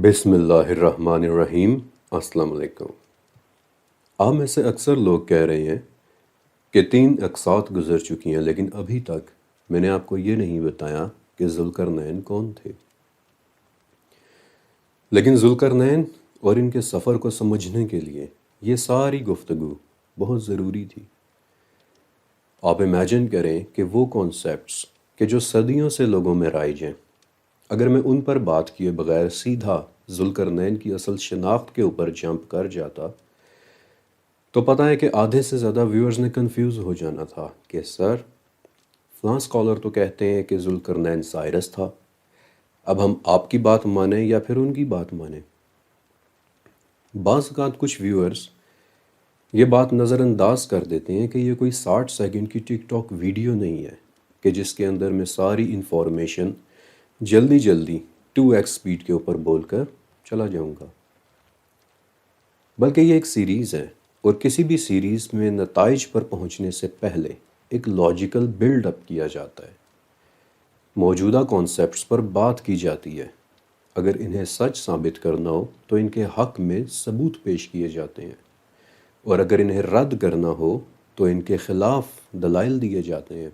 بسم اللہ الرحمن الرحیم۔ السلام علیکم۔ آپ میں سے اکثر لوگ کہہ رہے ہیں کہ 3 اقساط گزر چکی ہیں، لیکن ابھی تک میں نے آپ کو یہ نہیں بتایا کہ ذوالقرنین کون تھے۔ لیکن ذوالقرنین اور ان کے سفر کو سمجھنے کے لیے یہ ساری گفتگو بہت ضروری تھی۔ آپ امیجن کریں کہ وہ کانسیپٹس کہ جو صدیوں سے لوگوں میں رائج ہیں، اگر میں ان پر بات کیے بغیر سیدھا ذوالقرنین کی اصل شناخت کے اوپر جمپ کر جاتا تو پتہ ہے کہ آدھے سے زیادہ ویورز نے کنفیوز ہو جانا تھا کہ سر فلاں اسکالر تو کہتے ہیں کہ ذوالقرنین سائرس تھا، اب ہم آپ کی بات مانیں یا پھر ان کی بات مانیں۔ بعض اوقات کچھ ویورز یہ بات نظر انداز کر دیتے ہیں کہ یہ کوئی 60 سیکنڈ کی ٹک ٹاک ویڈیو نہیں ہے کہ جس کے اندر میں ساری انفارمیشن جلدی 2x سپیڈ کے اوپر بول کر چلا جاؤں گا، بلکہ یہ ایک سیریز ہے، اور کسی بھی سیریز میں نتائج پر پہنچنے سے پہلے ایک لاجیکل بلڈ اپ کیا جاتا ہے۔ موجودہ کانسیپٹس پر بات کی جاتی ہے، اگر انہیں سچ ثابت کرنا ہو تو ان کے حق میں ثبوت پیش کیے جاتے ہیں، اور اگر انہیں رد کرنا ہو تو ان کے خلاف دلائل دیے جاتے ہیں۔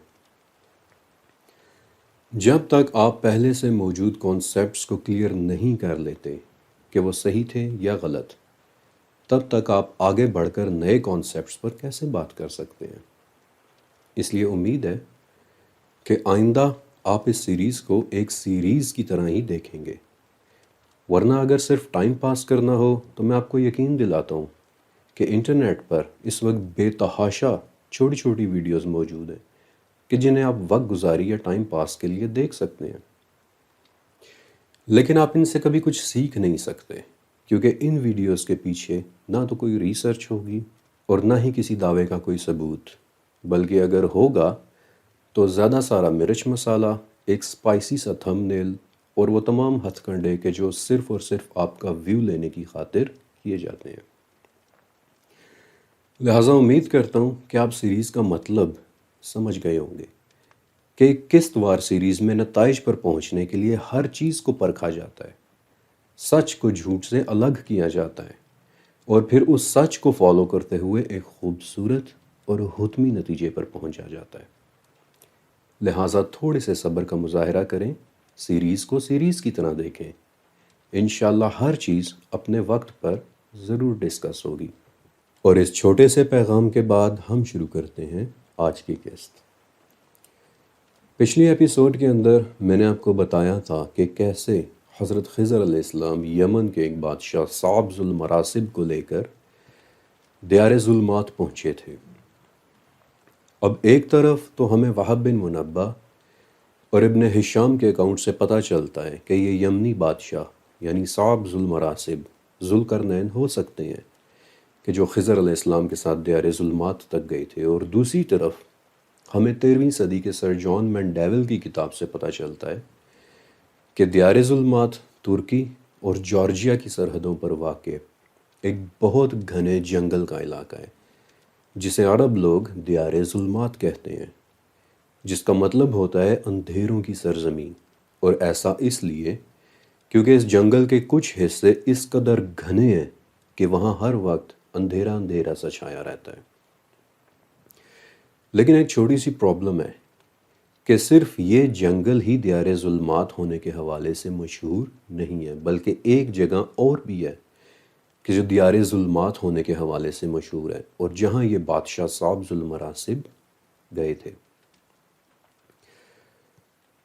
جب تک آپ پہلے سے موجود کانسیپٹس کو کلیئر نہیں کر لیتے کہ وہ صحیح تھے یا غلط، تب تک آپ آگے بڑھ کر نئے کانسیپٹس پر کیسے بات کر سکتے ہیں؟ اس لیے امید ہے کہ آئندہ آپ اس سیریز کو ایک سیریز کی طرح ہی دیکھیں گے، ورنہ اگر صرف ٹائم پاس کرنا ہو تو میں آپ کو یقین دلاتا ہوں کہ انٹرنیٹ پر اس وقت بے تحاشا چھوٹی چھوٹی ویڈیوز موجود ہیں کہ جنہیں آپ وقت گزاری یا ٹائم پاس کے لیے دیکھ سکتے ہیں، لیکن آپ ان سے کبھی کچھ سیکھ نہیں سکتے، کیونکہ ان ویڈیوز کے پیچھے نہ تو کوئی ریسرچ ہوگی اور نہ ہی کسی دعوے کا کوئی ثبوت، بلکہ اگر ہوگا تو زیادہ سارا مرچ مسالہ، ایک سپائسی سا تھم نیل اور وہ تمام ہتھ کنڈے کہ جو صرف اور صرف آپ کا ویو لینے کی خاطر کیے جاتے ہیں۔ لہٰذا امید کرتا ہوں کہ آپ سیریز کا مطلب سمجھ گئے ہوں گے کہ ایک قسط وار سیریز میں نتائج پر پہنچنے کے لیے ہر چیز کو پرکھا جاتا ہے، سچ کو جھوٹ سے الگ کیا جاتا ہے، اور پھر اس سچ کو فالو کرتے ہوئے ایک خوبصورت اور حتمی نتیجے پر پہنچا جاتا ہے۔ لہٰذا تھوڑے سے صبر کا مظاہرہ کریں، سیریز کو سیریز کی طرح دیکھیں، انشاءاللہ ہر چیز اپنے وقت پر ضرور ڈسکس ہوگی۔ اور اس چھوٹے سے پیغام کے بعد ہم شروع کرتے ہیں آج کی قسط۔ پچھلی ایپیسوڈ کے اندر میں نے آپ کو بتایا تھا کہ کیسے حضرت خضر علیہ السلام یمن کے ایک بادشاہ صعب ذو المراسب کو لے کر دیار ظلمات پہنچے تھے۔ اب ایک طرف تو ہمیں وہب بن منبہ اور ابن ہشام کے اکاؤنٹ سے پتہ چلتا ہے کہ یہ یمنی بادشاہ یعنی صعب ذو المراسب ذوالقرنین ہو سکتے ہیں کہ جو خضر علیہ السلام کے ساتھ دیار ظلمات تک گئے تھے، اور دوسری طرف ہمیں 13ویں صدی کے سر جان مینڈیول کی کتاب سے پتہ چلتا ہے کہ دیار ظلمات ترکی اور جارجیا کی سرحدوں پر واقع ایک بہت گھنے جنگل کا علاقہ ہے، جسے عرب لوگ دیار ظلمات کہتے ہیں، جس کا مطلب ہوتا ہے اندھیروں کی سرزمین، اور ایسا اس لیے کیونکہ اس جنگل کے کچھ حصے اس قدر گھنے ہیں کہ وہاں ہر وقت اندھیرا اندھیرا سا چھایا رہتا ہے۔ لیکن ایک چھوٹی سی پرابلم ہے کہ صرف یہ جنگل ہی دیار ظلمات ہونے کے حوالے سے مشہور نہیں ہے، بلکہ ایک جگہ اور بھی ہے کہ جو دیار ظلمات ہونے کے حوالے سے مشہور ہے، اور جہاں یہ بادشاہ صعب ذو المراسب گئے تھے۔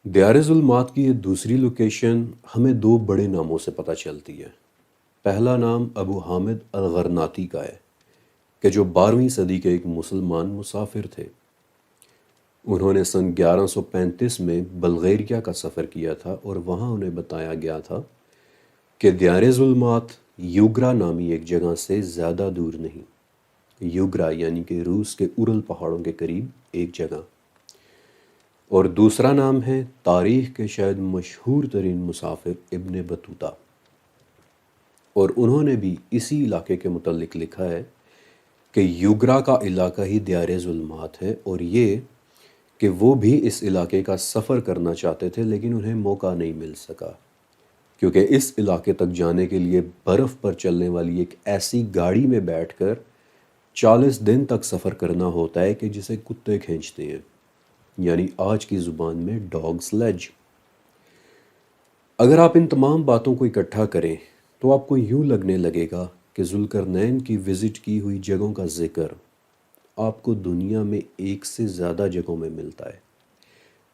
دیار ظلمات کی یہ دوسری لوکیشن ہمیں 2 بڑے ناموں سے پتہ چلتی ہے۔ پہلا نام ابو حامد الغرناطی کا ہے کہ جو 12ویں صدی کے ایک مسلمان مسافر تھے۔ انہوں نے سن 1135 میں بلغیریا کا سفر کیا تھا، اور وہاں انہیں بتایا گیا تھا کہ دیار ظلمات یوگرا نامی ایک جگہ سے زیادہ دور نہیں، یوگرا یعنی کہ روس کے اورل پہاڑوں کے قریب ایک جگہ، اور دوسرا نام ہے تاریخ کے شاید مشہور ترین مسافر ابن بطوطہ، اور انہوں نے بھی اسی علاقے کے متعلق لکھا ہے کہ یوگرا کا علاقہ ہی دیار ظلمات ہے، اور یہ کہ وہ بھی اس علاقے کا سفر کرنا چاہتے تھے لیکن انہیں موقع نہیں مل سکا۔ کیونکہ اس علاقے تک جانے کے لیے برف پر چلنے والی ایک ایسی گاڑی میں بیٹھ کر 40 دن تک سفر کرنا ہوتا ہے کہ جسے کتے کھینچتے ہیں، یعنی آج کی زبان میں ڈاگ سلیج۔ اگر آپ ان تمام باتوں کو اکٹھا کریں تو آپ کو یوں لگنے لگے گا کہ ذوالقرنین کی وزٹ کی ہوئی جگہوں کا ذکر آپ کو دنیا میں ایک سے زیادہ جگہوں میں ملتا ہے۔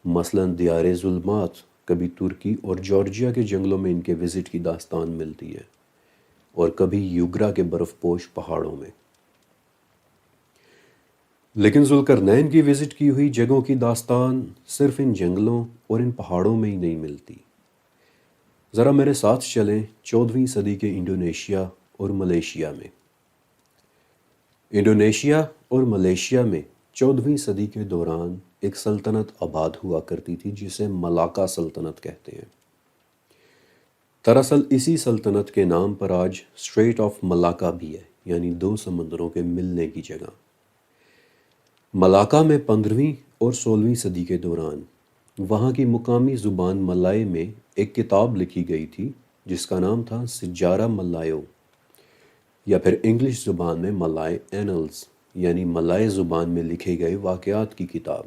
مثلاً دیار ظلمات کبھی ترکی اور جارجیا کے جنگلوں میں ان کے وزٹ کی داستان ملتی ہے، اور کبھی یوگرا کے برف پوش پہاڑوں میں۔ لیکن ذوالقرنین کی وزٹ کی ہوئی جگہوں کی داستان صرف ان جنگلوں اور ان پہاڑوں میں ہی نہیں ملتی۔ ذرا میرے ساتھ چلیں 14ویں صدی کے انڈونیشیا اور ملیشیا میں۔ انڈونیشیا اور ملیشیا میں 14ویں صدی کے دوران ایک سلطنت آباد ہوا کرتی تھی جسے ملاکا سلطنت کہتے ہیں۔ دراصل اسی سلطنت کے نام پر آج اسٹریٹ آف ملاکا بھی ہے، یعنی 2 سمندروں کے ملنے کی جگہ۔ ملاکا میں 15ویں اور 16ویں صدی کے دوران وہاں کی مقامی زبان ملائی میں ایک کتاب لکھی گئی تھی جس کا نام تھا سجارہ ملایو، یا پھر انگلش زبان میں ملائی اینلز، یعنی ملائی زبان میں لکھے گئے واقعات کی کتاب۔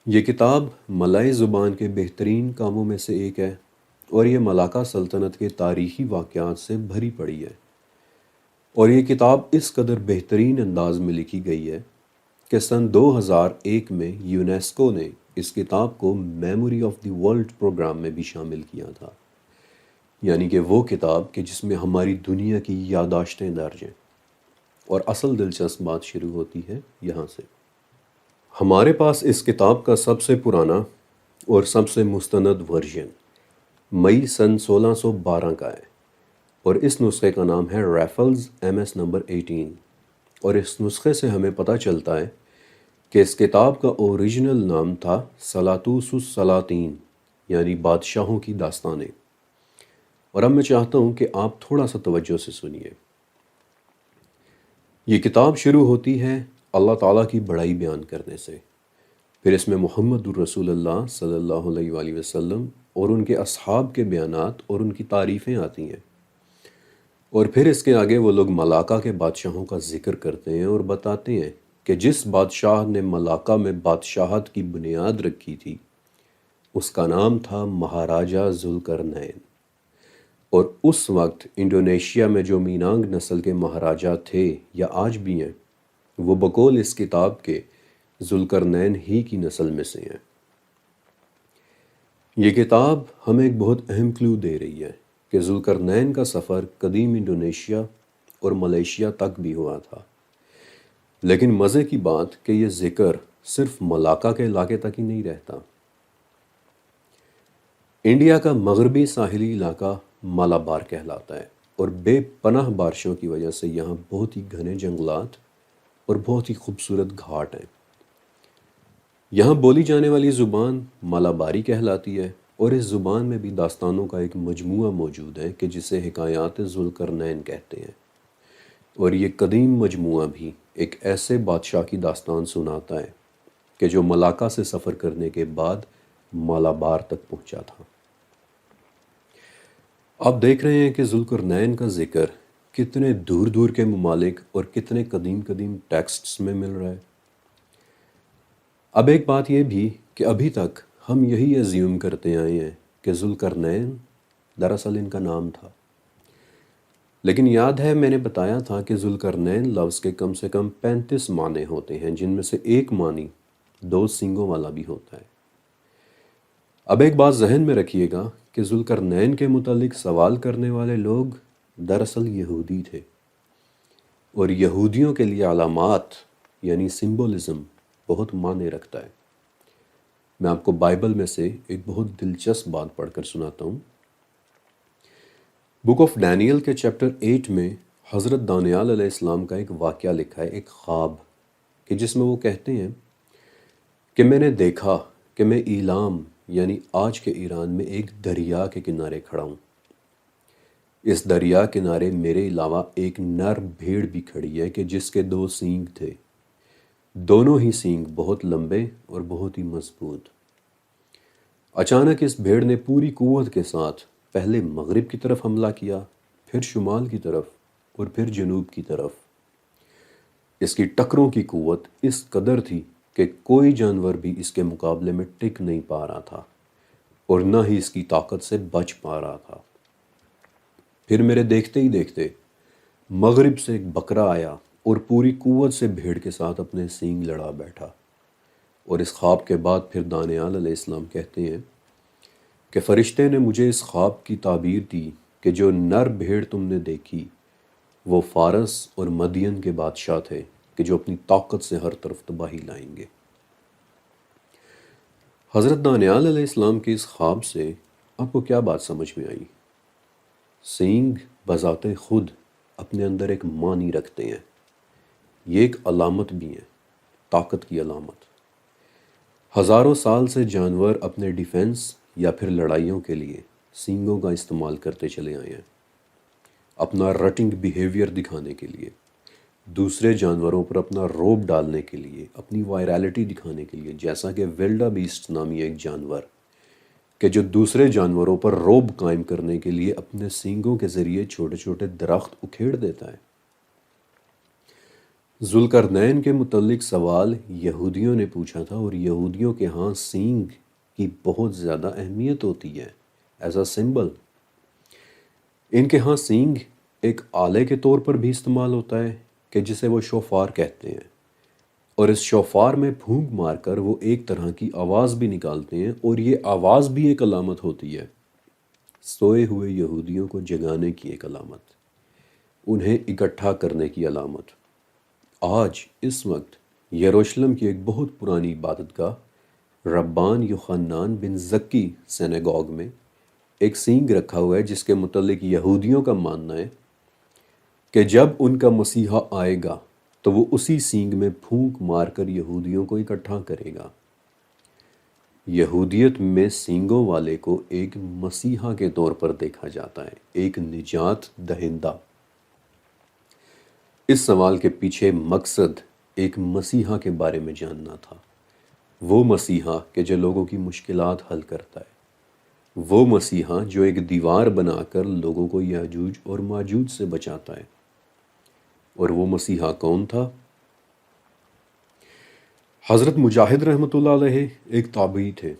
یہ کتاب ملائی زبان کے بہترین کاموں میں سے ایک ہے، اور یہ ملاکا سلطنت کے تاریخی واقعات سے بھری پڑی ہے۔ اور یہ کتاب اس قدر بہترین انداز میں لکھی گئی ہے کہ سن 2001 میں یونیسکو نے اس کتاب کو Memory of the World Programme میں بھی شامل کیا تھا، یعنی کہ وہ کتاب کہ جس میں ہماری دنیا کی یادداشتیں درج ہیں۔ اور اصل دلچسپ بات شروع ہوتی ہے یہاں سے۔ ہمارے پاس اس کتاب کا سب سے پرانا اور سب سے مستند ورژن مئی سن 1612 کا ہے، اور اس نسخے کا نام ہے ریفلز MS نمبر 18۔ اور اس نسخے سے ہمیں پتہ چلتا ہے کہ اس کتاب کا اوریجنل نام تھا سلاطوس السلاطین، یعنی بادشاہوں کی داستانیں۔ اور اب میں چاہتا ہوں کہ آپ تھوڑا سا توجہ سے سنیے۔ یہ کتاب شروع ہوتی ہے اللہ تعالیٰ کی بڑائی بیان کرنے سے، پھر اس میں محمد الرسول اللہ صلی اللہ علیہ وآلہ وسلم اور ان کے اصحاب کے بیانات اور ان کی تعریفیں آتی ہیں، اور پھر اس کے آگے وہ لوگ ملاکا کے بادشاہوں کا ذکر کرتے ہیں اور بتاتے ہیں کہ جس بادشاہ نے ملاکا میں بادشاہت کی بنیاد رکھی تھی اس کا نام تھا مہاراجہ ذوالقرنین۔ اور اس وقت انڈونیشیا میں جو مینانگ نسل کے مہاراجہ تھے یا آج بھی ہیں، وہ بقول اس کتاب کے ذوالقرنین ہی کی نسل میں سے ہیں۔ یہ کتاب ہمیں ایک بہت اہم کلو دے رہی ہے کہ ذوالقرنین کا سفر قدیم انڈونیشیا اور ملیشیا تک بھی ہوا تھا۔ لیکن مزے کی بات کہ یہ ذکر صرف ملاکا کے علاقے تک ہی نہیں رہتا۔ انڈیا کا مغربی ساحلی علاقہ مالابار کہلاتا ہے، اور بے پناہ بارشوں کی وجہ سے یہاں بہت ہی گھنے جنگلات اور بہت ہی خوبصورت گھاٹ ہیں۔ یہاں بولی جانے والی زبان مالاباری کہلاتی ہے، اور اس زبان میں بھی داستانوں کا ایک مجموعہ موجود ہے کہ جسے حکایات ذوالقرنین کہتے ہیں۔ اور یہ قدیم مجموعہ بھی ایک ایسے بادشاہ کی داستان سناتا ہے کہ جو ملاکا سے سفر کرنے کے بعد مالابار تک پہنچا تھا۔ آپ دیکھ رہے ہیں کہ ذوالقرنین کا ذکر کتنے دور دور کے ممالک اور کتنے قدیم ٹیکسٹس میں مل رہا ہے۔ اب ایک بات یہ بھی کہ ابھی تک ہم یہی ایزیوم کرتے آئے ہیں کہ ذوالقرنین دراصل ان کا نام تھا، لیکن یاد ہے میں نے بتایا تھا کہ ذوالقرنین لفظ کے کم سے کم 35 معنی ہوتے ہیں، جن میں سے ایک معنی 2 سینگوں والا بھی ہوتا ہے۔ اب ایک بات ذہن میں رکھیے گا کہ ذوالقرنین کے متعلق سوال کرنے والے لوگ دراصل یہودی تھے، اور یہودیوں کے لیے علامات یعنی سمبولزم بہت معنی رکھتا ہے۔ میں آپ کو بائبل میں سے ایک بہت دلچسپ بات پڑھ کر سناتا ہوں۔ بک آف ڈینیل کے چیپٹر 8 میں حضرت دانیال علیہ السلام کا ایک واقعہ لکھا ہے، ایک خواب، کہ جس میں وہ کہتے ہیں کہ میں نے دیکھا کہ میں ایلام یعنی آج کے ایران میں ایک دریا کے کنارے کھڑا ہوں۔ اس دریا کنارے میرے علاوہ ایک نر بھیڑ بھی کھڑی ہے کہ جس کے 2 سینگ تھے، دونوں ہی سینگ بہت لمبے اور بہت ہی مضبوط۔ اچانک اس بھیڑ نے پوری قوت کے ساتھ پہلے مغرب کی طرف حملہ کیا، پھر شمال کی طرف اور پھر جنوب کی طرف۔ اس کی ٹکروں کی قوت اس قدر تھی کہ کوئی جانور بھی اس کے مقابلے میں ٹک نہیں پا رہا تھا اور نہ ہی اس کی طاقت سے بچ پا رہا تھا۔ پھر میرے دیکھتے ہی دیکھتے مغرب سے ایک بکرا آیا اور پوری قوت سے بھیڑ کے ساتھ اپنے سینگ لڑا بیٹھا۔ اور اس خواب کے بعد پھر دانیال علیہ السلام کہتے ہیں کہ فرشتے نے مجھے اس خواب کی تعبیر دی کہ جو نر بھیڑ تم نے دیکھی وہ فارس اور مدین کے بادشاہ تھے کہ جو اپنی طاقت سے ہر طرف تباہی لائیں گے۔ حضرت دانیال علیہ السلام کے اس خواب سے آپ کو کیا بات سمجھ میں آئی؟ سینگ بذات خود اپنے اندر ایک معنی رکھتے ہیں، یہ ایک علامت بھی ہے، طاقت کی علامت۔ ہزاروں سال سے جانور اپنے ڈیفنس یا پھر لڑائیوں کے لیے سینگوں کا استعمال کرتے چلے آئے ہیں، اپنا رٹنگ بیہیویئر دکھانے کے لیے، دوسرے جانوروں پر اپنا روب ڈالنے کے لیے، اپنی وائرالٹی دکھانے کے لیے، جیسا کہ ویلڈا بیسٹ نامی ایک جانور کہ جو دوسرے جانوروں پر روب قائم کرنے کے لیے اپنے سینگوں کے ذریعے چھوٹے چھوٹے درخت اکھیڑ دیتا ہے۔ ذوالقرنین کے متعلق سوال یہودیوں نے پوچھا تھا، اور یہودیوں کے ہاں سینگ کی بہت زیادہ اہمیت ہوتی ہے ایز اے سمبل۔ ان کے ہاں سینگ ایک آلے کے طور پر بھی استعمال ہوتا ہے کہ جسے وہ شوفار کہتے ہیں، اور اس شوفار میں پھونک مار کر وہ ایک طرح کی آواز بھی نکالتے ہیں، اور یہ آواز بھی ایک علامت ہوتی ہے، سوئے ہوئے یہودیوں کو جگانے کی ایک علامت، انہیں اکٹھا کرنے کی علامت۔ آج اس وقت یروشلم کی ایک بہت پرانی عبادت گاہ ربان یوحنان بن زکی سینیگوگ میں ایک سینگ رکھا ہوا ہے، جس کے متعلق یہودیوں کا ماننا ہے کہ جب ان کا مسیحا آئے گا تو وہ اسی سینگ میں پھونک مار کر یہودیوں کو اکٹھا کرے گا۔ یہودیت میں سینگوں والے کو ایک مسیحا کے طور پر دیکھا جاتا ہے، ایک نجات دہندہ۔ اس سوال کے پیچھے مقصد ایک مسیحا کے بارے میں جاننا تھا، وہ مسیحا کہ جو لوگوں کی مشکلات حل کرتا ہے، وہ مسیحا جو ایک دیوار بنا کر لوگوں کو یاجوج اور ماجوج سے بچاتا ہے۔ اور وہ مسیحا کون تھا؟ حضرت مجاہد رحمۃ اللہ علیہ ایک تابعی تھے،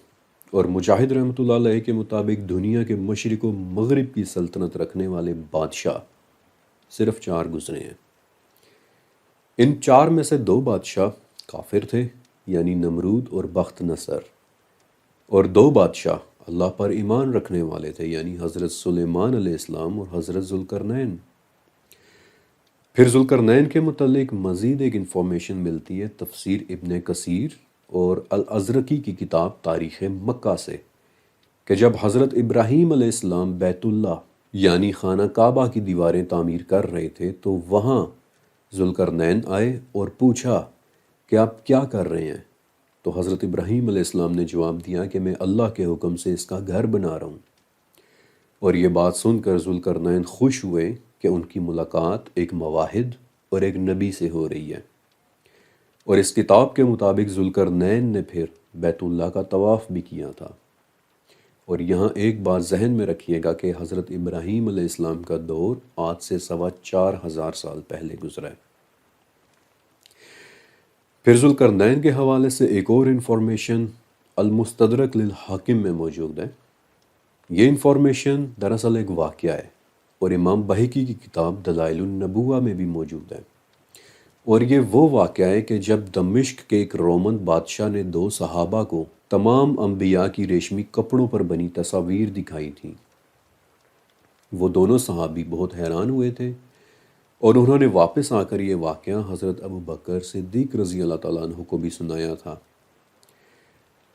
اور مجاہد رحمۃ اللہ علیہ کے مطابق دنیا کے مشرق و مغرب کی سلطنت رکھنے والے بادشاہ صرف 4 گزرے ہیں۔ ان 4 میں سے 2 بادشاہ کافر تھے، یعنی نمرود اور بخت نصر، اور 2 بادشاہ اللہ پر ایمان رکھنے والے تھے، یعنی حضرت سلیمان علیہ السلام اور حضرت ذوالقرنین۔ پھر ذوالقرنین کے متعلق مزید ایک انفارمیشن ملتی ہے تفسیر ابن کثیر اور الازرقی کی کتاب تاریخ مکہ سے، کہ جب حضرت ابراہیم علیہ السلام بیت اللہ یعنی خانہ کعبہ کی دیواریں تعمیر کر رہے تھے تو وہاں ذوالقرنین آئے اور پوچھا کہ آپ کیا کر رہے ہیں؟ تو حضرت ابراہیم علیہ السلام نے جواب دیا کہ میں اللہ کے حکم سے اس کا گھر بنا رہا ہوں۔ اور یہ بات سن کر ذوالقرنین خوش ہوئے کہ ان کی ملاقات ایک مواحد اور ایک نبی سے ہو رہی ہے۔ اور اس کتاب کے مطابق ذوالقرنین نے پھر بیت اللہ کا طواف بھی کیا تھا۔ اور یہاں ایک بات ذہن میں رکھیے گا کہ حضرت ابراہیم علیہ السلام کا دور آج سے 4,500 سال پہلے گزرا ہے۔ پھر ذوالقرنین کے حوالے سے ایک اور انفارمیشن المستدرک للحاکم میں موجود ہے۔ یہ انفارمیشن دراصل ایک واقعہ ہے، اور امام بہقی کی کتاب دلائل النبوہ میں بھی موجود ہے۔ اور یہ وہ واقعہ ہے کہ جب دمشق کے ایک رومن بادشاہ نے 2 صحابہ کو تمام انبیاء کی ریشمی کپڑوں پر بنی تصاویر دکھائی تھیں، وہ دونوں صحابی بہت حیران ہوئے تھے، اور انہوں نے واپس آ کر یہ واقعہ حضرت ابوبکر صدیق رضی اللہ تعالیٰ عنہ کو بھی سنایا تھا۔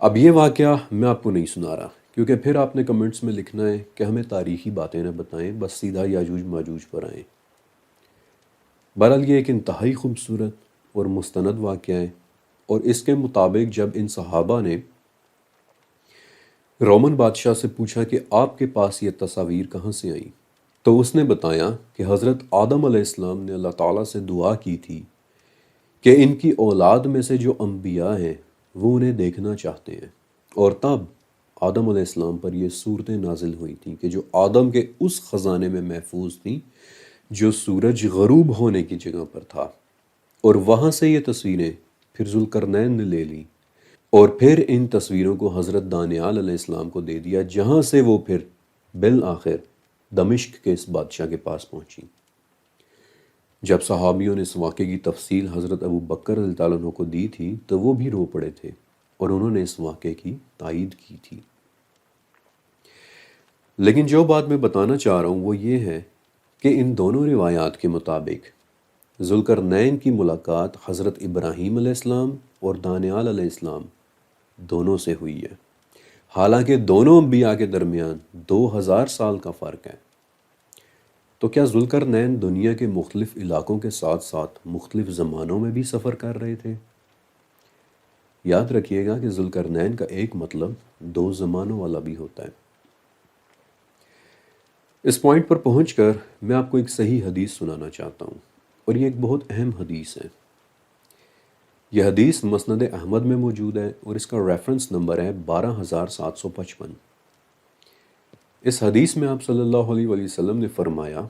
اب یہ واقعہ میں آپ کو نہیں سنا رہا، کیونکہ پھر آپ نے کمنٹس میں لکھنا ہے کہ ہمیں تاریخی باتیں نہ بتائیں، بس سیدھا یاجوج ماجوج پر آئیں۔ بہرحال یہ ایک انتہائی خوبصورت اور مستند واقعہ ہے، اور اس کے مطابق جب ان صحابہ نے رومن بادشاہ سے پوچھا کہ آپ کے پاس یہ تصاویر کہاں سے آئیں، تو اس نے بتایا کہ حضرت آدم علیہ السلام نے اللہ تعالیٰ سے دعا کی تھی کہ ان کی اولاد میں سے جو انبیاء ہیں وہ انہیں دیکھنا چاہتے ہیں، اور تب آدم علیہ السلام پر یہ صورتیں نازل ہوئی تھیں کہ جو آدم کے اس خزانے میں محفوظ تھیں جو سورج غروب ہونے کی جگہ پر تھا، اور وہاں سے یہ تصویریں پھر ذوالقرنین نے لے لیں اور پھر ان تصویروں کو حضرت دانیال علیہ السلام کو دے دیا، جہاں سے وہ پھر بالآخر دمشق کے اس بادشاہ کے پاس پہنچی۔ جب صحابیوں نے اس واقعے کی تفصیل حضرت ابو بکر رضی اللہ عنہ کو دی تھی تو وہ بھی رو پڑے تھے اور انہوں نے اس واقعے کی تائید کی تھی۔ لیکن جو بات میں بتانا چاہ رہا ہوں وہ یہ ہے کہ ان دونوں روایات کے مطابق ذوالقرنین کی ملاقات حضرت ابراہیم علیہ السلام اور دانیال علیہ السلام دونوں سے ہوئی ہے، حالانکہ دونوں انبیاء کے درمیان 2000 سال کا فرق ہے۔ تو کیا ذوالقرنین دنیا کے مختلف علاقوں کے ساتھ ساتھ مختلف زمانوں میں بھی سفر کر رہے تھے؟ یاد رکھیے گا کہ ذوالقرنین کا ایک مطلب 2 زمانوں والا بھی ہوتا ہے۔ اس پوائنٹ پر پہنچ کر میں آپ کو ایک صحیح حدیث سنانا چاہتا ہوں، اور یہ ایک بہت اہم حدیث ہے۔ یہ حدیث مسند احمد میں موجود ہے اور اس کا ریفرنس نمبر ہے 12755۔ اس حدیث میں آپ صلی اللہ علیہ وسلم نے فرمایا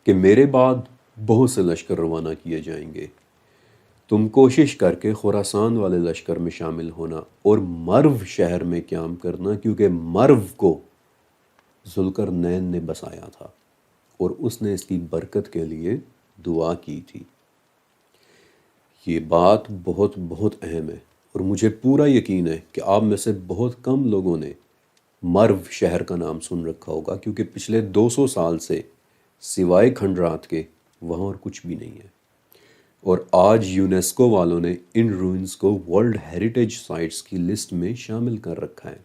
کہ میرے بعد بہت سے لشکر روانہ کیے جائیں گے، تم کوشش کر کے خراسان والے لشکر میں شامل ہونا اور مرو شہر میں قیام کرنا، کیونکہ مرو کو ذوالقرنین نے بسایا تھا اور اس نے اس کی برکت کے لیے دعا کی تھی۔ یہ بات بہت بہت اہم ہے، اور مجھے پورا یقین ہے کہ آپ میں سے بہت کم لوگوں نے مرو شہر کا نام سن رکھا ہوگا، کیونکہ پچھلے 200 سال سے سوائے کھنڈرات کے وہاں اور کچھ بھی نہیں ہے، اور آج یونیسکو والوں نے ان روئنز کو ورلڈ ہیریٹیج سائٹس کی لسٹ میں شامل کر رکھا ہے۔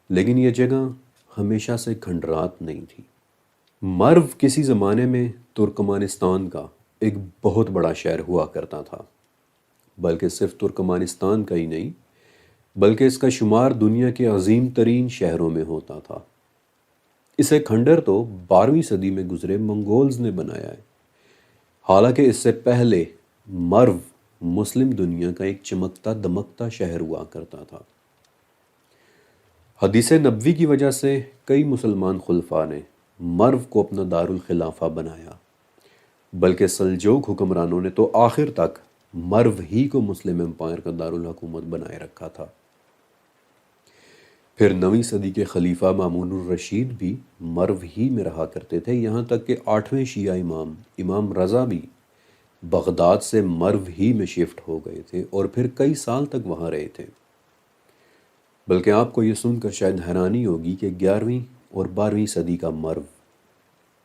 لیکن یہ جگہ ہمیشہ سے کھنڈرات نہیں تھی۔ مرو کسی زمانے میں ترکمانستان کا ایک بہت بڑا شہر ہوا کرتا تھا، بلکہ صرف ترکمانستان کا ہی نہیں بلکہ اس کا شمار دنیا کے عظیم ترین شہروں میں ہوتا تھا۔ اسے کھنڈر تو 12ویں صدی میں گزرے منگولز نے بنایا ہے، حالانکہ اس سے پہلے مرو مسلم دنیا کا ایک چمکتا دمکتا شہر ہوا کرتا تھا۔ حدیث نبوی کی وجہ سے کئی مسلمان خلفاء نے مرو کو اپنا دارالخلافہ بنایا، بلکہ سلجوق حکمرانوں نے تو آخر تک مرو ہی کو مسلم امپائر کا دارالحکومت بنائے رکھا تھا۔ پھر 9ویں صدی کے خلیفہ مامون الرشید بھی مرو ہی میں رہا کرتے تھے، یہاں تک کہ 8ویں شیعہ امام رضا بھی بغداد سے مرو ہی میں شفٹ ہو گئے تھے اور پھر کئی سال تک وہاں رہے تھے۔ بلکہ آپ کو یہ سن کر شاید حیرانی ہوگی کہ 11ویں اور 12ویں صدی کا مرو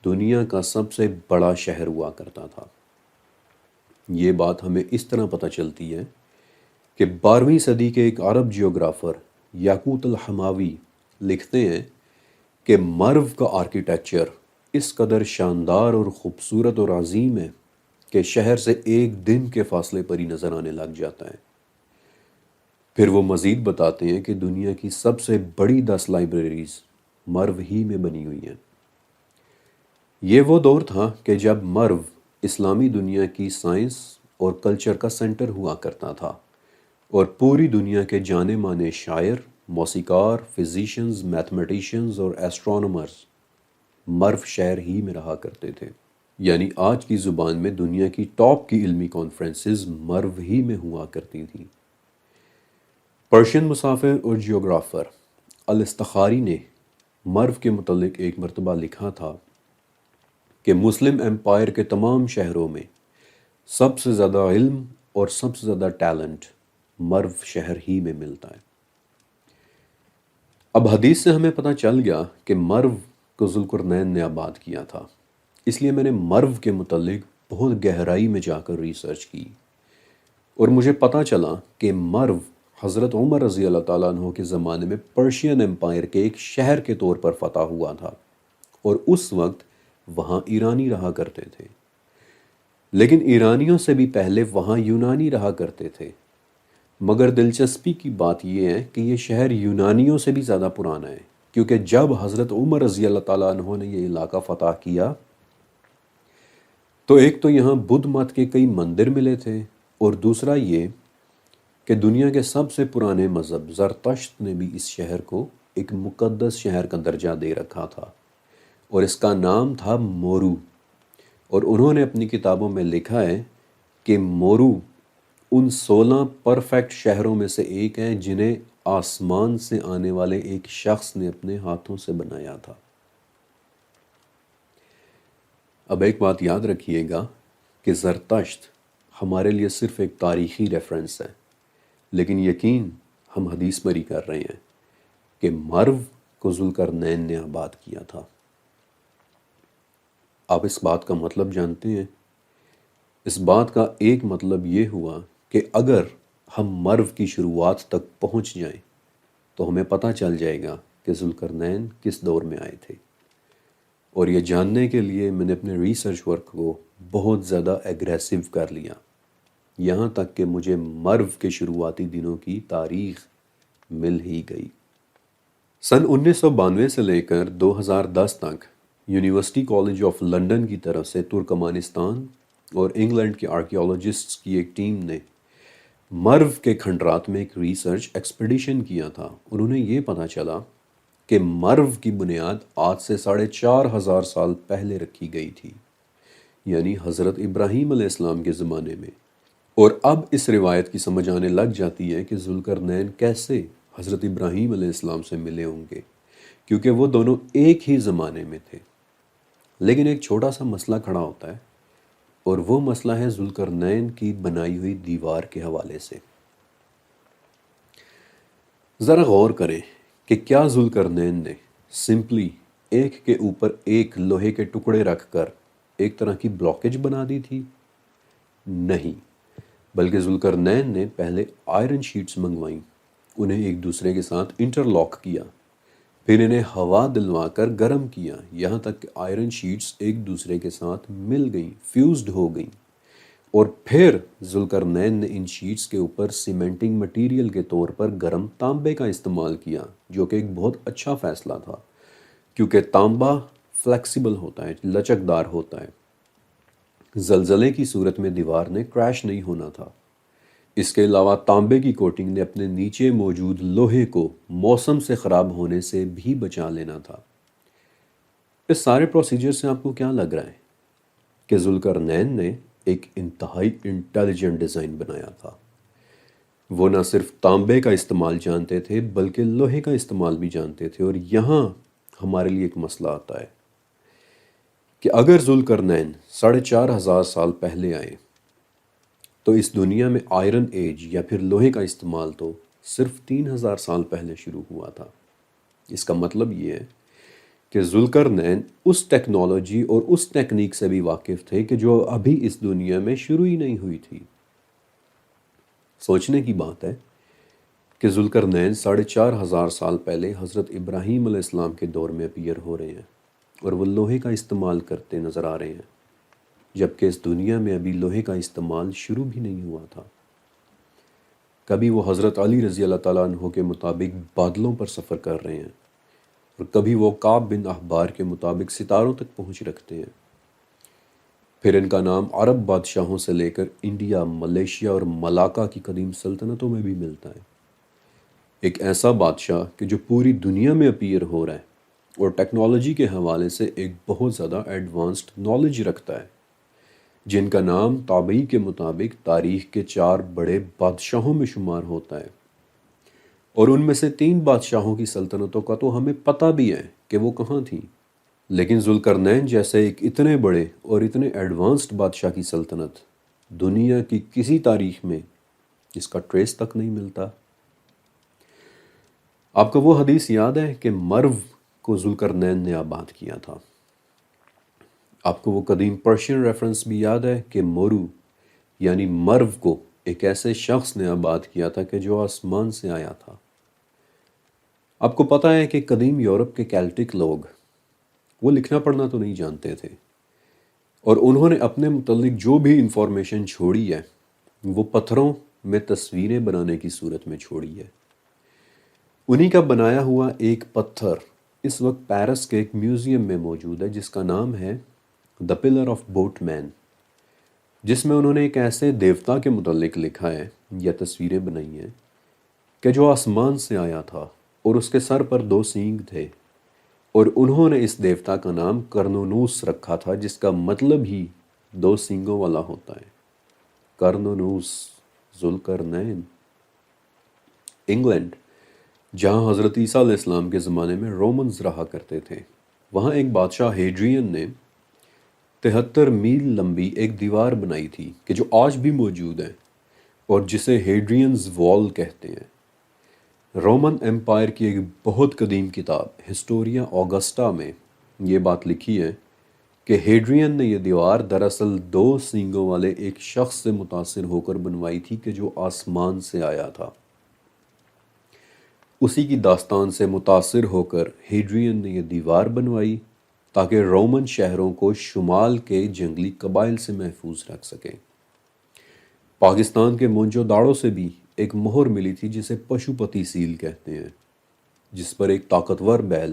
دنیا کا سب سے بڑا شہر ہوا کرتا تھا۔ یہ بات ہمیں اس طرح پتہ چلتی ہے کہ 12ویں صدی کے ایک عرب جیوگرافر یاقوت الحماوی لکھتے ہیں کہ مرو کا آرکیٹیکچر اس قدر شاندار اور خوبصورت اور عظیم ہے کہ شہر سے ایک دن کے فاصلے پر ہی نظر آنے لگ جاتا ہے۔ پھر وہ مزید بتاتے ہیں کہ دنیا کی سب سے بڑی 10 لائبریریز مرو ہی میں بنی ہوئی ہیں۔ یہ وہ دور تھا کہ جب مرو اسلامی دنیا کی سائنس اور کلچر کا سینٹر ہوا کرتا تھا، اور پوری دنیا کے جانے مانے شاعر، موسیقار، فزیشینز، میتھمیٹیشینز اور ایسٹرونومرز مرو شہر ہی میں رہا کرتے تھے۔ یعنی آج کی زبان میں دنیا کی ٹاپ کی علمی کانفرنسز مرو ہی میں ہوا کرتی تھیں۔ پرشین مسافر اور جیوگرافر الاستخاری نے مرو کے متعلق ایک مرتبہ لکھا تھا کہ مسلم امپائر کے تمام شہروں میں سب سے زیادہ علم اور سب سے زیادہ ٹیلنٹ مرو شہر ہی میں ملتا ہے۔ اب حدیث سے ہمیں پتہ چل گیا کہ مرو کو ذوالقرنین نے آباد کیا تھا، اس لیے میں نے مرو کے متعلق بہت گہرائی میں جا کر ریسرچ کی، اور مجھے پتہ چلا کہ مرو حضرت عمر رضی اللہ تعالیٰ عنہ کے زمانے میں پرشین امپائر کے ایک شہر کے طور پر فتح ہوا تھا، اور اس وقت وہاں ایرانی رہا کرتے تھے۔ لیکن ایرانیوں سے بھی پہلے وہاں یونانی رہا کرتے تھے، مگر دلچسپی کی بات یہ ہے کہ یہ شہر یونانیوں سے بھی زیادہ پرانا ہے، کیونکہ جب حضرت عمر رضی اللہ تعالیٰ عنہ نے یہ علاقہ فتح کیا تو ایک تو یہاں بدھ مت کے کئی مندر ملے تھے، اور دوسرا یہ کہ دنیا کے سب سے پرانے مذہب زرتشت نے بھی اس شہر کو ایک مقدس شہر کا درجہ دے رکھا تھا، اور اس کا نام تھا مورو۔ اور انہوں نے اپنی کتابوں میں لکھا ہے کہ مورو ان 16 پرفیکٹ شہروں میں سے ایک ہے جنہیں آسمان سے آنے والے ایک شخص نے اپنے ہاتھوں سے بنایا تھا۔ اب ایک بات یاد رکھیے گا کہ زرتشت ہمارے لیے صرف ایک تاریخی ریفرنس ہے، لیکن یقین ہم حدیث بری کر رہے ہیں کہ مرو کو ذوالقرنین نے آباد کیا تھا۔ آپ اس بات کا مطلب جانتے ہیں؟ اس بات کا ایک مطلب یہ ہوا کہ اگر ہم مرو کی شروعات تک پہنچ جائیں تو ہمیں پتہ چل جائے گا کہ ذوالقرنین کس دور میں آئے تھے۔ اور یہ جاننے کے لیے میں نے اپنے ریسرچ ورک کو بہت زیادہ ایگریسو کر لیا، یہاں تک کہ مجھے مرو کے شروعاتی دنوں کی تاریخ مل ہی گئی۔ سن 1992 سے لے کر 2010 تک یونیورسٹی کالج آف لنڈن کی طرف سے ترکمانستان اور انگلینڈ کے آرکیالوجسٹس کی ایک ٹیم نے مرو کے کھنڈرات میں ایک ریسرچ ایکسپیڈیشن کیا تھا۔ انہوں نے یہ پتہ چلا کہ مرو کی بنیاد آج سے 4500 سال پہلے رکھی گئی تھی، یعنی حضرت ابراہیم علیہ السلام کے زمانے میں۔ اور اب اس روایت کی سمجھ آنے لگ جاتی ہے کہ ذوالقرنین کیسے حضرت ابراہیم علیہ السلام سے ملے ہوں گے، کیونکہ وہ دونوں ایک ہی زمانے میں تھے۔ لیکن ایک چھوٹا سا مسئلہ کھڑا ہوتا ہے، اور وہ مسئلہ ہے ذوالقرنین کی بنائی ہوئی دیوار کے حوالے سے۔ ذرا غور کریں کہ کیا ذوالقرنین نے سمپلی ایک کے اوپر ایک لوہے کے ٹکڑے رکھ کر ایک طرح کی بلاکیج بنا دی تھی؟ نہیں، بلکہ ذوالقرنین نے پہلے آئرن شیٹس منگوائیں، انہیں ایک دوسرے کے ساتھ انٹرلاک کیا، پھر انہیں ہوا دلوا کر گرم کیا، یہاں تک کہ آئرن شیٹس ایک دوسرے کے ساتھ مل گئیں، فیوزڈ ہو گئیں، اور پھر ذوالقرنین نے ان شیٹس کے اوپر سیمنٹنگ مٹیریل کے طور پر گرم تانبے کا استعمال کیا، جو کہ ایک بہت اچھا فیصلہ تھا، کیونکہ تانبا فلیکسیبل ہوتا ہے، لچکدار ہوتا ہے۔ زلزلے کی صورت میں دیوار نے کریش نہیں ہونا تھا۔ اس کے علاوہ تانبے کی کوٹنگ نے اپنے نیچے موجود لوہے کو موسم سے خراب ہونے سے بھی بچا لینا تھا۔ اس سارے پروسیجر سے آپ کو کیا لگ رہا ہے کہ ذوالقرنین نے ایک انتہائی انٹیلیجنٹ ڈیزائن بنایا تھا۔ وہ نہ صرف تانبے کا استعمال جانتے تھے بلکہ لوہے کا استعمال بھی جانتے تھے۔ اور یہاں ہمارے لیے ایک مسئلہ آتا ہے کہ اگر ذوالقرنین 4500 سال پہلے آئے تو اس دنیا میں آئرن ایج یا پھر لوہے کا استعمال تو صرف 3000 سال پہلے شروع ہوا تھا۔ اس کا مطلب یہ ہے کہ ذوالقرنین اس ٹیکنالوجی اور اس ٹیکنیک سے بھی واقف تھے کہ جو ابھی اس دنیا میں شروع ہی نہیں ہوئی تھی۔ سوچنے کی بات ہے کہ ذوالقرنین 4500 سال پہلے حضرت ابراہیم علیہ السلام کے دور میں اپیئر ہو رہے ہیں، اور وہ لوہے کا استعمال کرتے نظر آ رہے ہیں، جبکہ اس دنیا میں ابھی لوہے کا استعمال شروع بھی نہیں ہوا تھا۔ کبھی وہ حضرت علی رضی اللہ تعالیٰ عنہ کے مطابق بادلوں پر سفر کر رہے ہیں، اور کبھی وہ کعب بن احبار کے مطابق ستاروں تک پہنچ رکھتے ہیں۔ پھر ان کا نام عرب بادشاہوں سے لے کر انڈیا، ملیشیا اور ملاکا کی قدیم سلطنتوں میں بھی ملتا ہے۔ ایک ایسا بادشاہ کہ جو پوری دنیا میں اپیئر ہو رہا ہے اور ٹیکنالوجی کے حوالے سے ایک بہت زیادہ ایڈوانسڈ نالج رکھتا ہے، جن کا نام تابعی کے مطابق تاریخ کے 4 بڑے بادشاہوں میں شمار ہوتا ہے، اور ان میں سے 3 بادشاہوں کی سلطنتوں کا تو ہمیں پتہ بھی ہے کہ وہ کہاں تھیں، لیکن ذوالقرنین جیسے ایک اتنے بڑے اور اتنے ایڈوانسڈ بادشاہ کی سلطنت دنیا کی کسی تاریخ میں اس کا ٹریس تک نہیں ملتا۔ آپ کو وہ حدیث یاد ہے کہ مرو کو ذوالقرنین نے آباد کیا تھا؟ آپ کو وہ قدیم پرشین ریفرنس بھی یاد ہے کہ مورو یعنی مرو کو ایک ایسے شخص نے آباد کیا تھا کہ جو آسمان سے آیا تھا؟ آپ کو پتہ ہے کہ قدیم یورپ کے کیلٹک لوگ وہ لکھنا پڑھنا تو نہیں جانتے تھے، اور انہوں نے اپنے متعلق جو بھی انفارمیشن چھوڑی ہے وہ پتھروں میں تصویریں بنانے کی صورت میں چھوڑی ہے۔ انہی کا بنایا ہوا ایک پتھر اس وقت پیرس کے ایک میوزیم میں موجود ہے جس کا نام ہے دا پلر آف بوٹ مین، جس میں انہوں نے ایک ایسے دیوتا کے متعلق لکھا ہے یا تصویریں بنائی ہیں کہ جو آسمان سے آیا تھا اور اس کے سر پر 2 سینگ تھے، اور انہوں نے اس دیوتا کا نام کرنونوس رکھا تھا، جس کا مطلب ہی 2 سینگوں والا ہوتا ہے۔ کرنونوس، ذوالقرنین۔ انگلینڈ، جہاں حضرت عیسیٰ علیہ السلام کے زمانے میں رومنز رہا کرتے تھے، وہاں ایک بادشاہ ہیڈرین نے 73 میل لمبی ایک دیوار بنائی تھی کہ جو آج بھی موجود ہے اور جسے ہیڈرینز وال کہتے ہیں۔ رومن امپائر کی ایک بہت قدیم کتاب ہسٹوریا آگسٹا میں یہ بات لکھی ہے کہ ہیڈرین نے یہ دیوار دراصل 2 سینگوں والے ایک شخص سے متاثر ہو کر بنوائی تھی کہ جو آسمان سے آیا تھا۔ اسی کی داستان سے متاثر ہو کر ہیڈرین نے یہ دیوار بنوائی تاکہ رومن شہروں کو شمال کے جنگلی قبائل سے محفوظ رکھ سکیں۔ پاکستان کے مونجو داڑو سے بھی ایک مہر ملی تھی جسے پشوپتی سیل کہتے ہیں، جس پر ایک طاقتور بیل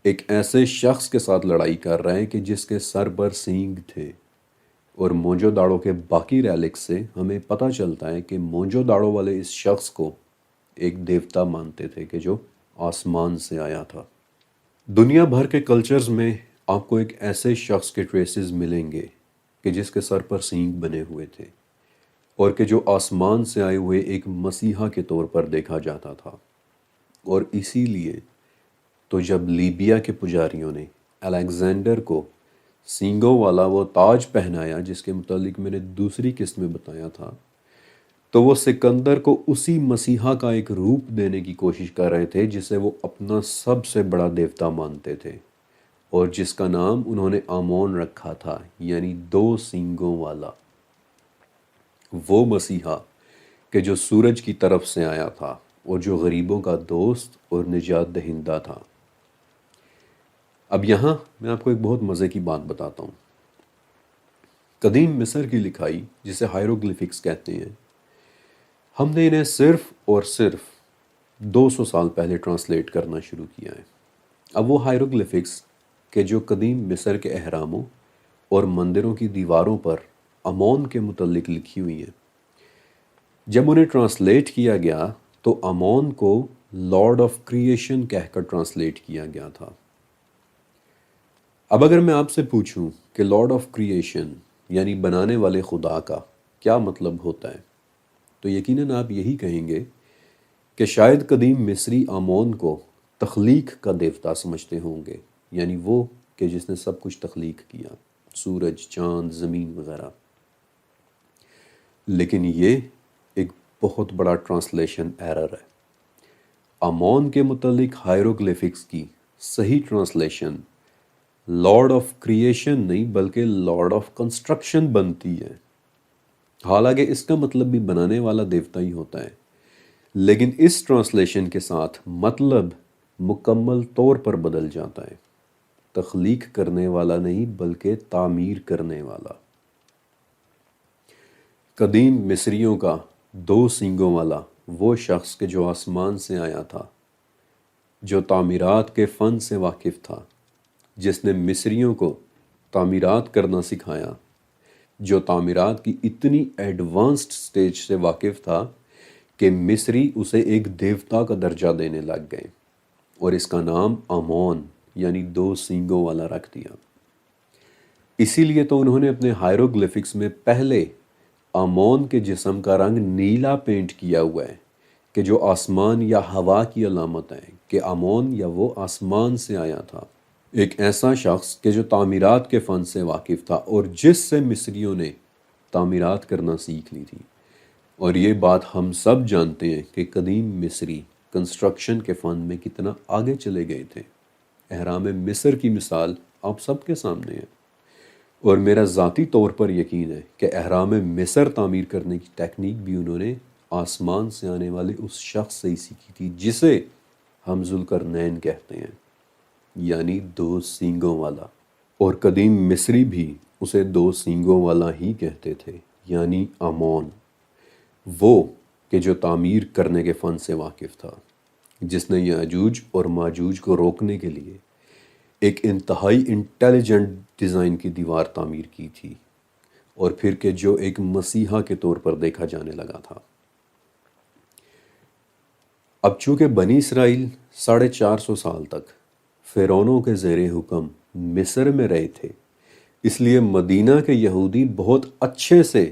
ایک ایسے شخص کے ساتھ لڑائی کر رہے ہیں کہ جس کے سر پر سینگ تھے، اور مونجو داڑو کے باقی ریلکس سے ہمیں پتہ چلتا ہے کہ مونجو داڑو والے اس شخص کو ایک دیوتا مانتے تھے کہ جو آسمان سے آیا تھا۔ دنیا بھر کے کلچرز میں آپ کو ایک ایسے شخص کے ٹریسز ملیں گے کہ جس کے سر پر سینگ بنے ہوئے تھے اور کہ جو آسمان سے آئے ہوئے ایک مسیحا کے طور پر دیکھا جاتا تھا۔ اور اسی لیے تو جب لیبیا کے پجاریوں نے الیگزینڈر کو سینگوں والا وہ تاج پہنایا جس کے متعلق میں نے دوسری قسط میں بتایا تھا، تو وہ سکندر کو اسی مسیحا کا ایک روپ دینے کی کوشش کر رہے تھے جسے وہ اپنا سب سے بڑا دیوتا مانتے تھے، اور جس کا نام انہوں نے آمون رکھا تھا، یعنی 2 سینگوں والا۔ وہ مسیحا کہ جو سورج کی طرف سے آیا تھا اور جو غریبوں کا دوست اور نجات دہندہ تھا۔ اب یہاں میں آپ کو ایک بہت مزے کی بات بتاتا ہوں۔ قدیم مصر کی لکھائی جسے ہائیروگلیفکس کہتے ہیں، ہم نے انہیں صرف اور صرف 200 سال پہلے ٹرانسلیٹ کرنا شروع کیا ہے۔ اب وہ ہائیروگلیفکس کہ جو قدیم مصر کے اہراموں اور مندروں کی دیواروں پر امون کے متعلق لکھی ہوئی ہیں، جب انہیں ٹرانسلیٹ کیا گیا تو امون کو لارڈ آف کریشن کہہ کر ٹرانسلیٹ کیا گیا تھا۔ اب اگر میں آپ سے پوچھوں کہ لارڈ آف کریشن یعنی بنانے والے خدا کا کیا مطلب ہوتا ہے، تو یقیناً آپ یہی کہیں گے کہ شاید قدیم مصری آمون کو تخلیق کا دیوتا سمجھتے ہوں گے، یعنی وہ کہ جس نے سب کچھ تخلیق کیا، سورج، چاند، زمین وغیرہ۔ لیکن یہ ایک بہت بڑا ٹرانسلیشن ایرر ہے۔ آمون کے متعلق ہائیروگلیفکس کی صحیح ٹرانسلیشن لارڈ آف کریشن نہیں بلکہ لارڈ آف کنسٹرکشن بنتی ہے۔ حالانکہ اس کا مطلب بھی بنانے والا دیوتا ہی ہوتا ہے، لیکن اس ٹرانسلیشن کے ساتھ مطلب مکمل طور پر بدل جاتا ہے۔ تخلیق کرنے والا نہیں بلکہ تعمیر کرنے والا۔ قدیم مصریوں کا 2 سینگوں والا وہ شخص کہ جو آسمان سے آیا تھا، جو تعمیرات کے فن سے واقف تھا، جس نے مصریوں کو تعمیرات کرنا سکھایا، جو تعمیرات کی اتنی ایڈوانسڈ سٹیج سے واقف تھا کہ مصری اسے ایک دیوتا کا درجہ دینے لگ گئے، اور اس کا نام آمون یعنی 2 سینگوں والا رکھ دیا۔ اسی لیے تو انہوں نے اپنے ہائیروگلیفکس میں پہلے آمون کے جسم کا رنگ نیلا پینٹ کیا ہوا ہے کہ جو آسمان یا ہوا کی علامت ہے کہ آمون یا وہ آسمان سے آیا تھا، ایک ایسا شخص کہ جو تعمیرات کے فن سے واقف تھا اور جس سے مصریوں نے تعمیرات کرنا سیکھ لی تھی۔ اور یہ بات ہم سب جانتے ہیں کہ قدیم مصری کنسٹرکشن کے فن میں کتنا آگے چلے گئے تھے۔ اہرام مصر کی مثال آپ سب کے سامنے ہے، اور میرا ذاتی طور پر یقین ہے کہ اہرام مصر تعمیر کرنے کی ٹیکنیک بھی انہوں نے آسمان سے آنے والے اس شخص سے ہی سیکھی تھی جسے ہم ذوالقرنین کہتے ہیں، یعنی 2 سینگوں والا۔ اور قدیم مصری بھی اسے 2 سینگوں والا ہی کہتے تھے، یعنی آمون، وہ کہ جو تعمیر کرنے کے فن سے واقف تھا، جس نے یاجوج اور ماجوج کو روکنے کے لیے ایک انتہائی انٹیلیجنٹ ڈیزائن کی دیوار تعمیر کی تھی، اور پھر کہ جو ایک مسیحا کے طور پر دیکھا جانے لگا تھا۔ اب چونکہ بنی اسرائیل 450 سال تک فرعونوں کے زیر حکم مصر میں رہے تھے، اس لیے مدینہ کے یہودی بہت اچھے سے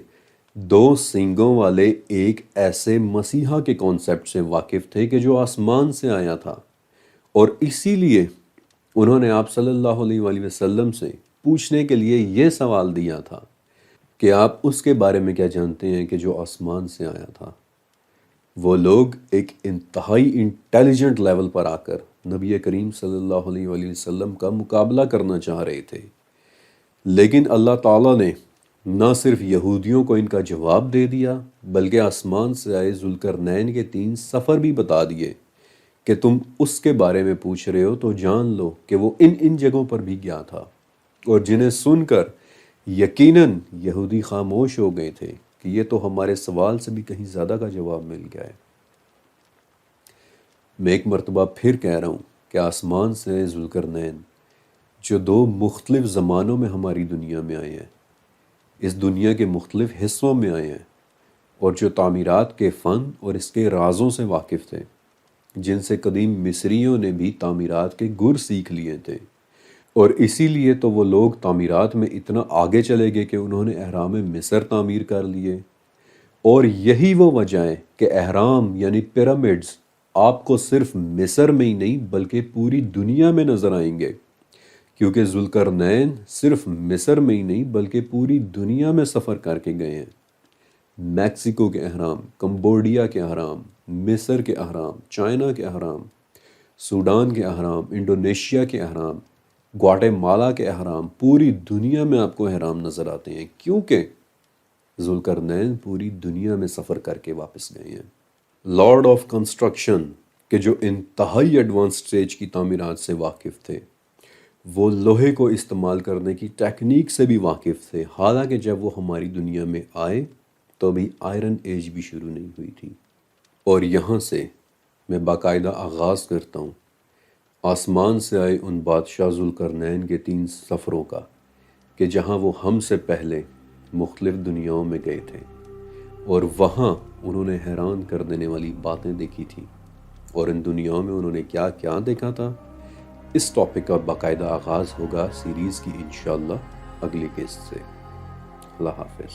2 سینگوں والے ایک ایسے مسیحا کے کانسیپٹ سے واقف تھے کہ جو آسمان سے آیا تھا، اور اسی لیے انہوں نے آپ صلی اللہ علیہ وآلہ وسلم سے پوچھنے کے لیے یہ سوال دیا تھا کہ آپ اس کے بارے میں کیا جانتے ہیں کہ جو آسمان سے آیا تھا۔ وہ لوگ ایک انتہائی انٹیلیجنٹ لیول پر آ کر نبی کریم صلی اللہ علیہ وآلہ وسلم کا مقابلہ کرنا چاہ رہے تھے، لیکن اللہ تعالیٰ نے نہ صرف یہودیوں کو ان کا جواب دے دیا بلکہ آسمان سے آئے ذوالقرنین کے 3 سفر بھی بتا دیے کہ تم اس کے بارے میں پوچھ رہے ہو تو جان لو کہ وہ ان جگہوں پر بھی گیا تھا، اور جنہیں سن کر یقیناً یہودی خاموش ہو گئے تھے کہ یہ تو ہمارے سوال سے بھی کہیں زیادہ کا جواب مل گیا ہے۔ میں ایک مرتبہ پھر کہہ رہا ہوں کہ آسمان سے ذوالقرنین جو 2 مختلف زمانوں میں ہماری دنیا میں آئے ہیں، اس دنیا کے مختلف حصوں میں آئے ہیں، اور جو تعمیرات کے فن اور اس کے رازوں سے واقف تھے، جن سے قدیم مصریوں نے بھی تعمیرات کے گر سیکھ لیے تھے، اور اسی لیے تو وہ لوگ تعمیرات میں اتنا آگے چلے گئے کہ انہوں نے احرام مصر تعمیر کر لیے، اور یہی وہ وجہ ہے کہ احرام یعنی پیرامڈز آپ کو صرف مصر میں ہی نہیں بلکہ پوری دنیا میں نظر آئیں گے، کیونکہ ذوالقرنین صرف مصر میں ہی نہیں بلکہ پوری دنیا میں سفر کر کے گئے ہیں۔ میکسیکو کے احرام، کمبوڈیا کے احرام، مصر کے احرام، چائنا کے احرام، سوڈان کے احرام، انڈونیشیا کے احرام، گواٹے مالا کے احرام، پوری دنیا میں آپ کو احرام نظر آتے ہیں، کیونکہ ذوالقرنین پوری دنیا میں سفر کر کے واپس گئے ہیں۔ لارڈ آف کنسٹرکشن کے جو انتہائی ایڈوانس سٹیج کی تعمیرات سے واقف تھے، وہ لوہے کو استعمال کرنے کی ٹیکنیک سے بھی واقف تھے، حالانکہ جب وہ ہماری دنیا میں آئے تو ابھی آئرن ایج بھی شروع نہیں ہوئی تھی۔ اور یہاں سے میں باقاعدہ آغاز کرتا ہوں آسمان سے آئے ان بادشاہ ذوالقرنین کے 3 سفروں کا، کہ جہاں وہ ہم سے پہلے مختلف دنیاؤں میں گئے تھے، اور وہاں انہوں نے حیران کر دینے والی باتیں دیکھی تھیں، اور ان دنیاؤں میں انہوں نے کیا کیا دیکھا تھا۔ اس ٹاپک کا باقاعدہ آغاز ہوگا سیریز کی انشاءاللہ اگلی قسط سے۔ اللہ حافظ۔